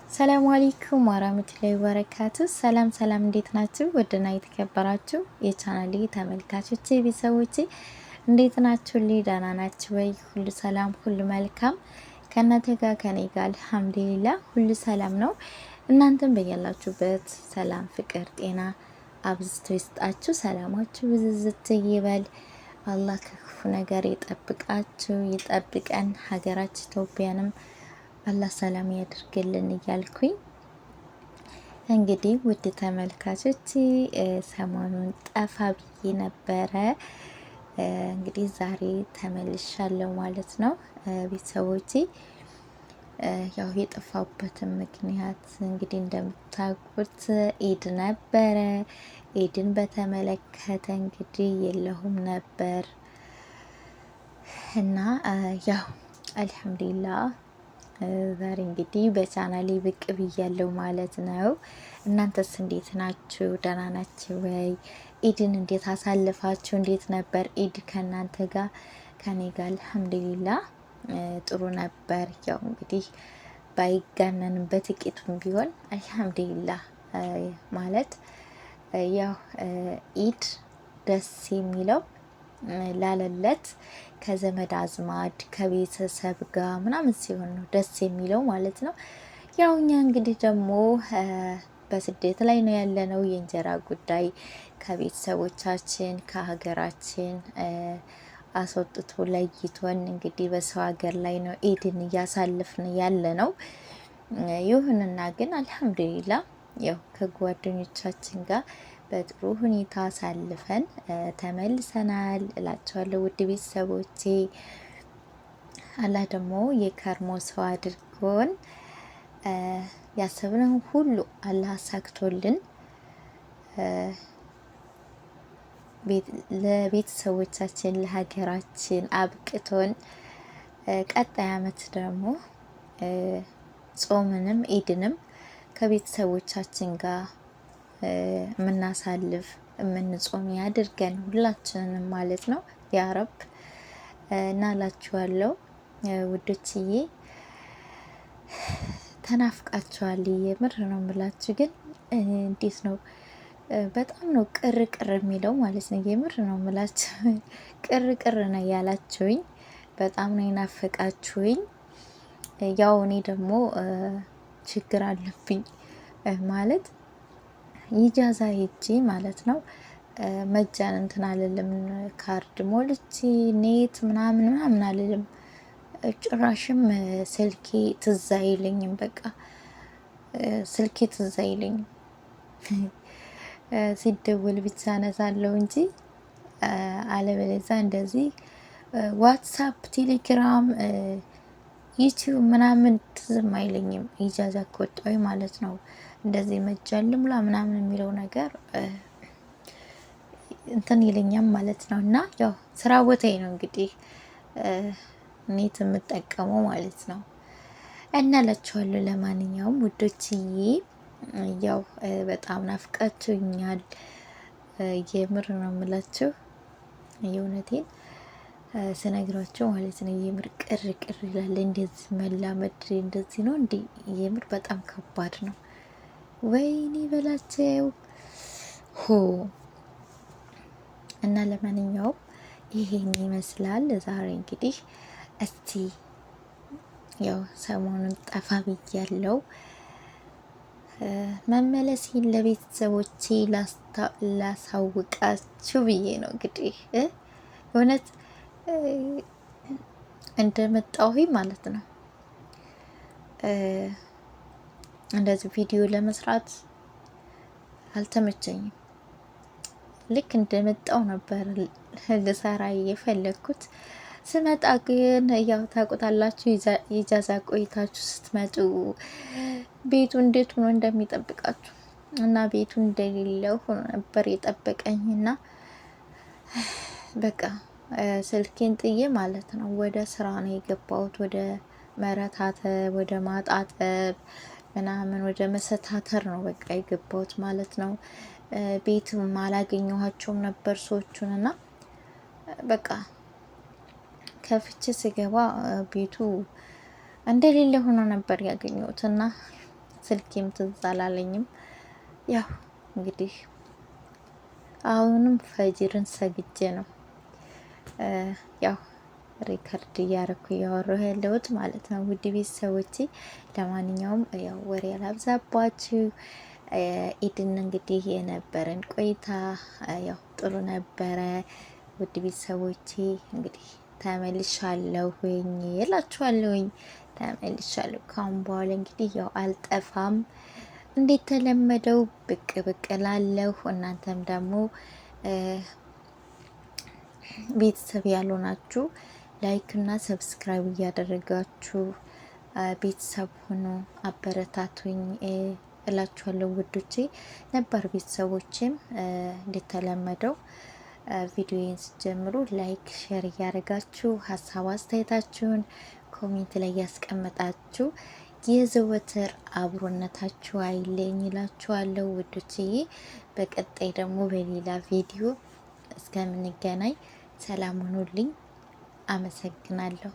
ሰላም አለይኩም ወራህመቱላሂ ወበረካቱ። ሰላም ሰላም፣ እንዴት ናችሁ? ወደና የተከበራችሁ የቻናሌ ተመልካቾቼ ቤተሰቦቼ እንዴት ናችሁ? ደህና ናችሁ ወይ? ሁሉ ሰላም፣ ሁሉ መልካም ከእናንተ ጋር ከኔ ጋር አልሐምዱሊላህ ሁሉ ሰላም ነው። እናንተም በያላችሁበት ሰላም፣ ፍቅር፣ ጤና አብዝቶ ይስጣችሁ። ሰላማችሁ ብዝዝት ይበል። አላህ ከክፉ ነገር ይጠብቃችሁ፣ ይጠብቀን። ሀገራችን ኢትዮጵያንም አላህ ሰላም ያድርግልን እያልኩኝ እንግዲህ ውድ ተመልካቾች ሰሞኑን ጠፋ ብዬ ነበረ። እንግዲህ ዛሬ ተመልሻለሁ ማለት ነው። ቤተሰቦቼ ያው የጠፋሁበትን ምክንያት እንግዲህ እንደምታውቁት ኢድ ነበረ። ኢድን በተመለከተ እንግዲህ የለሁም ነበር እና ያው አልሐምዱሊላህ ዛሬ እንግዲህ በቻናሌ ብቅ ብያለሁ ማለት ነው። እናንተስ እንዴት ናችሁ? ደህና ናችሁ ወይ? ኢድን እንዴት አሳልፋችሁ? እንዴት ነበር ኢድ ከእናንተ ጋር? ከኔ ጋር አልሐምዱሊላህ ጥሩ ነበር። ያው እንግዲህ ባይጋነንም በጥቂቱም ቢሆን አልሐምዱሊላህ ማለት ያው ኢድ ደስ የሚለው ላለለት ከዘመድ አዝማድ ከቤተሰብ ጋር ምናምን ሲሆን ነው ደስ የሚለው ማለት ነው። ያው እኛ እንግዲህ ደግሞ በስደት ላይ ነው ያለነው። የእንጀራ ጉዳይ ከቤተሰቦቻችን ከሀገራችን አስወጥቶ ለይቶን እንግዲህ በሰው ሀገር ላይ ነው ኢድን እያሳልፍን ያለ ነው። ይሁንና ግን አልሐምዱሊላህ ያው ከጓደኞቻችን ጋር በጥሩ ሁኔታ አሳልፈን ተመልሰናል እላቸዋለሁ ውድ ቤተሰቦቼ። አላህ ደግሞ የከርሞ ሰው አድርጎን ያሰብነው ሁሉ አላህ አሳክቶልን ለቤተሰቦቻችን ለሀገራችን አብቅቶን ቀጣይ አመት ደግሞ ጾምንም ኢድንም ከቤተሰቦቻችን ጋር የምናሳልፍ የምንጾም ያድርገን ሁላችንንም ማለት ነው ያ ረብ እና እላችኋለሁ ውዶችዬ። ተናፍቃችኋል። የምር ነው የምላችሁ። ግን እንዴት ነው በጣም ነው ቅር ቅር የሚለው ማለት ነው። የምር ነው የምላችሁ። ቅር ቅር ነው ያላችሁኝ። በጣም ነው የናፈቃችሁኝ። ያው እኔ ደግሞ ችግር አለብኝ ማለት ይጃዛ ሄጄ ማለት ነው መጃን እንትን አልልም። ካርድ ሞልቼ ኔት ምናምን ምናምን አልልም። ጭራሽም ስልኬ ትዝ አይለኝም። በቃ ስልኬ ትዝ አይለኝም። ሲደውል ብቻ አነሳለሁ እንጂ አለበለዛ እንደዚህ ዋትሳፕ፣ ቴሌግራም፣ ዩቲዩብ ምናምን ትዝም አይለኝም። ኢጃዛ ከወጣሁኝ ማለት ነው። እንደዚህ መጃን ልሙላ ምናምን የሚለው ነገር እንትን ይለኛም ማለት ነው። እና ያው ስራ ቦታዬ ነው እንግዲህ ኔት የምጠቀመው ማለት ነው። እና እላችኋለሁ ለማንኛውም ውዶችዬ ያው በጣም ናፍቃችሁኛል። የምር ነው የምላችሁ፣ የእውነቴን ስነግራቸው ማለት ነው። የምር ቅር ቅር ይላል። እንደዚህ መላመድ እንደዚህ ነው እንዴ? የምር በጣም ከባድ ነው። ወይኔ በላቸው ሆ እና ለማንኛውም ይሄን ይመስላል ዛሬ እንግዲህ እስቲ ያው ሰሞኑን ጠፋ ብያለሁ። መመለሴን ለቤተሰቦቼ ላሳውቃችሁ ብዬ ነው እንግዲህ እውነት እንደመጣሁ ማለት ነው። እንደዚህ ቪዲዮ ለመስራት አልተመቸኝም። ልክ እንደመጣው ነበር ልሰራ የፈለግኩት። ስመጣ ግን ያው ታውቁታላችሁ፣ ኢጃዛ ቆይታችሁ ስትመጡ ቤቱ እንዴት ሆኖ እንደሚጠብቃችሁ እና ቤቱ እንደሌለው ሆኖ ነበር የጠበቀኝና በቃ ስልኬን ጥዬ ማለት ነው ወደ ስራ ነው የገባሁት። ወደ መረታተብ፣ ወደ ማጣጠብ ምናምን ወደ መሰታተር ነው በቃ የገባሁት ማለት ነው። ቤትም አላገኘኋቸውም ነበር ሰዎቹን እና በቃ ከፍቼ ስገባ ቤቱ እንደሌለ ሆኖ ነበር ያገኘሁት እና ስልኬም ትዝ አላለኝም። ያው እንግዲህ አሁንም ፈጅርን ሰግጄ ነው ያው ሪከርድ እያረኩ እያወራሁ ያለሁት ማለት ነው። ውድ ቤተሰቦቼ ለማንኛውም ያው ወሬ አላብዛባችሁ። ኢድን እንግዲህ የነበረን ቆይታ ያው ጥሩ ነበረ። ውድ ቤተሰቦቼ እንግዲህ ተመልሻለሁኝ እላችኋለሁኝ። ተመልሻለሁ ካሁን በኋላ እንግዲህ ያው አልጠፋም። እንዴት ተለመደው ብቅ ብቅ ላለሁ። እናንተም ደግሞ ቤተሰብ ያልሆናችሁ ላይክ እና ሰብስክራይብ እያደረጋችሁ ቤተሰብ ሆኖ አበረታቱኝ እላችኋለሁ ውዶቼ። ነባር ቤተሰቦችም እንደተለመደው ቪዲዮዬን ስጀምሩ ላይክ ሼር እያደረጋችሁ ሀሳብ አስተያየታችሁን ኮሜንት ላይ ያስቀመጣችሁ የዘወትር አብሮነታችሁ አይለኝ እላችኋለሁ ውዶቼ። በቀጣይ ደግሞ በሌላ ቪዲዮ እስከምንገናኝ ሰላም ሁኑልኝ። አመሰግናለሁ።